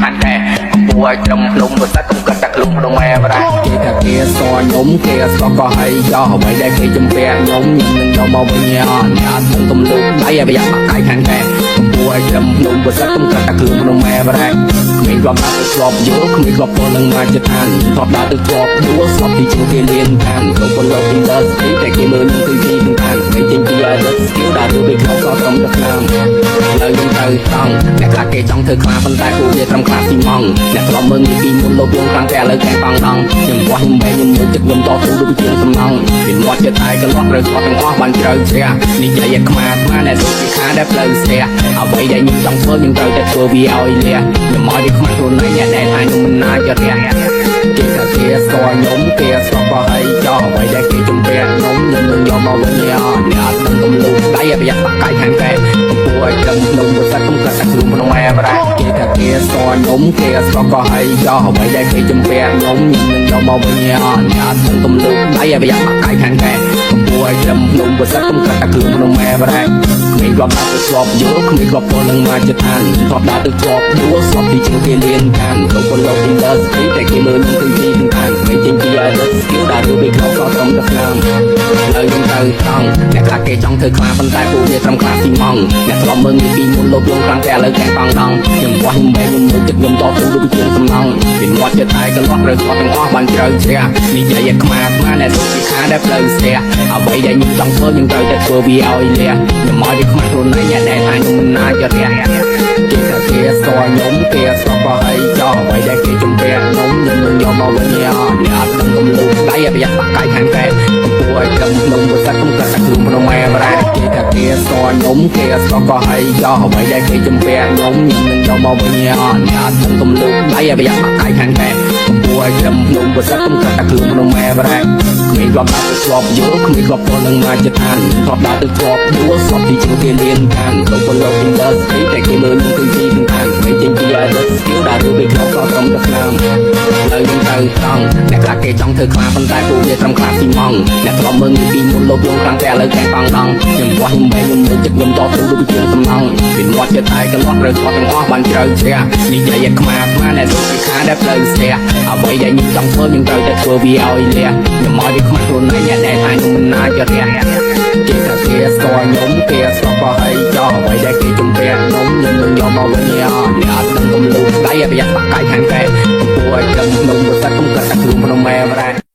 ខានតែពួយត្រឹមភ្នំប្រសិទ្ធកុំកាត់តែខ្លួនក្នុងម៉ែបរ៉ាគេថាគេសខ្ញុំគេស្បក៏ហើយយកអ្វីដែលគេជំពាក់ខ្ញុំនឹងយកមកវិញអត់នឹងទំលុកដៃឲ្យប្រយ័ត្នបាក់កាយខាងតែពួយត្រឹមភ្នំប្រសិទ្ធកុំកាត់តែខ្លួនក្នុងម៉ែបរ៉ាគ្មានរាប់ដាក់ទៅស្បយកគ្មានរាប់ពលនឹងមកចិត្តឋានថតដាក់ទៅស្បយួរស្បទីជាងគេលៀនខានក្នុងពលលោក industry តែគេមើលនឹងគឺទីទាំងខានគេចេញពី idol skill ដែលធ្វើឲ្យខ្ញុំក៏ត្រឹមតែឆ្នាំលើយើងទៅត្រង់អ្នកខ្លះគេចង់ធ្វើខ្លាប៉ុន្តែពួកវាត្រឹមខ្លាស៊ីម៉ងអ្នកធ្លាប់មើលពីមុនលោកយើងខាងតែឥឡូវខាងបងដងខ្ញុំបោះខ្ញុំបែកខ្ញុំមើលចិត្តខ្ញុំតស៊ូដូចជាសំណងពីមាត់ចិត្តតែកន្លោះត្រូវស្បទាំងអស់បានជ្រៅជ្រះនិយាយឲ្យខ្មាស់អ្នកដូចជាខាដែលផ្លូវស្ទះអ្វីដែលខ្ញុំចង់ធ្វើខ្ញុំត្រូវតែធ្វើវាឲ្យលះខ្ញុំមកវាខ្មាស់ខ្លួនឯងអ្នកដែលថាខ្ញុំមិនណាចរះគេថាគេស្គាល់ខ្ញុំគេស្គាល់ក៏ហើយចោលអ្វីដែលគេជំពាក់ខ្ញុំនឹងយកមកវិញអត់នឹងទំលុកដៃឲ្យប្រយ័ត្នបាក់កាយខាងតែពួយត្រឹមភ្នំប្រសិទ្ធកុំកាត់តែខ្លួនក្នុងម៉ែបរ៉ាគេថាគេស្គាល់ខ្ញុំគេស្គាល់ក៏ហើយចោលអ្វីដែលគេជំពាក់ខ្ញុំនឹងយកមកវិញអត់នឹងទំលុកដៃឲ្យប្រយ័ត្នបាក់កាយខាងតែពួយត្រឹមភ្នំប្រសិទ្ធកុំកាត់តែខ្លួនក្នុងម៉ែបរ៉ាគ្មានរាប់ដាក់ទៅស្បយកគ្មានរាប់ពលនឹងមកចិត្តឋានថតដាក់ទៅស្បយួរស្បទីជាងគេលៀនខានក្នុងពលលោក industry តែគេមើលនឹងគឺទីទាំងខានគេចេញពី idol skill ដែលធ្វើឲ្យខ្ញុំក៏ត្រឹមតែឆ្នាំហើយយើងទៅត្រង់អ្នកខ្លះគេចង់ធ្វើខ្លាប៉ុន្តែពួកវាត្រឹមខ្លាស៊ីម៉ងអ្នកធ្លាប់មើលពីមុនលោកយើងខាងតែឥឡូវខាងបងដងខ្ញុំបោះខ្ញុំបែកខ្ញុំមើលចិត្តខ្ញុំតស៊ូដូចជាសំណងពីមាត់ចិត្តតែកន្លោះត្រូវស្បទាំងអស់បានជ្រៅជ្រះនិយាយឲ្យខ្មាស់អ្នកដូចជាខាដែលផ្លូវស្ទះអ្វីដែលខ្ញុំចង់ធ្វើខ្ញុំត្រូវតែធ្វើវាឲ្យលះខ្ញុំមកវាខ្មាស់ខ្លួនឯងអ្នកដែលថាខ្ញុំមិនណាចរះគេថាគេស្គាល់ខ្ញុំគេស្គាល់ក៏ហើយចោលអ្វីដែលគេជំពាក់ខ្ញុំនឹងយកមកវិញអត់នឹងទំលុកដៃឲ្យប្រយ័ត្នបាក់កាយខាងតែពួយត្រឹមភ្នំប្រសិទ្ធកុំកាត់តែខ្លួនក្នុងម៉ែបរ៉ាគេថាគេស្គាល់ខ្ញុំគេស្គាល់ក៏ហើយចោលអ្វីដែលគេជំពាក់ខ្ញុំនឹងយកមកវិញអត់នឹងទំលុកដៃឲ្យប្រយ័ត្នបាក់កាយខាងតែពួយត្រឹមភ្នំប្រសិទ្ធកុំកាត់តែខ្លួនក្នុងម៉ែបរ៉ាគ្មានរាប់ដាក់ទៅស្បយកគ្មានរាប់ពលនឹងមកចិត្តឋានថតដាក់ទៅស្បយួរស្បទីជាងគេលៀនខានក្នុងពលលោក industry តែគេមើលនឹងគឺទីទាំងខានគេចេញពី idol skill ដែលធ្វើឲ្យខ្ញុំក៏ត្រឹមតែឆ្នាំហើយយើងទៅត្រង់អ្នកខ្លះគេចង់ធ្វើខ្លាប៉ុន្តែពួកវាត្រឹមខ្លាស៊ីម៉ងអ្នកធ្លាប់មើលពីមុនលោកយើងខាងតែឥឡូវខាងបងដងខ្ញុំបោះខ្ញុំបែកខ្ញុំមើលចិត្តខ្ញុំតស៊ូដូចជាសំណងពីមាត់ចិត្តតែកន្លោះត្រូវស្បទាំងអស់បានជ្រៅជ្រះនិយាយឲ្យខ្មាស់អ្នកដូចជាខាដែលផ្លូវស្ទះអ្វីដែលខ្ញុំចង់ធ្វើខ្ញុំត្រូវតែធ្វើវាឲ្យលះខ្ញុំមកវាខ្មាស់ខ្លួនឯងអ្នកដែលថាខ្ញុំមិនណាចរះគេថាគេស្គាល់ខ្ញុំគេស្គាល់ក៏ហើយចោលអ្វីដែលគេជំពាក់ខ្ញុំនឹងយកមកវិញអត់នឹងទំលុកដៃឲ្យប្រយ័ត្នបាក់កាយខាងតែពួយត្រឹមភ្នំប្រសិទ្ធកុំកាត់តែខ្លួនក្នុងម៉ែបរ៉ា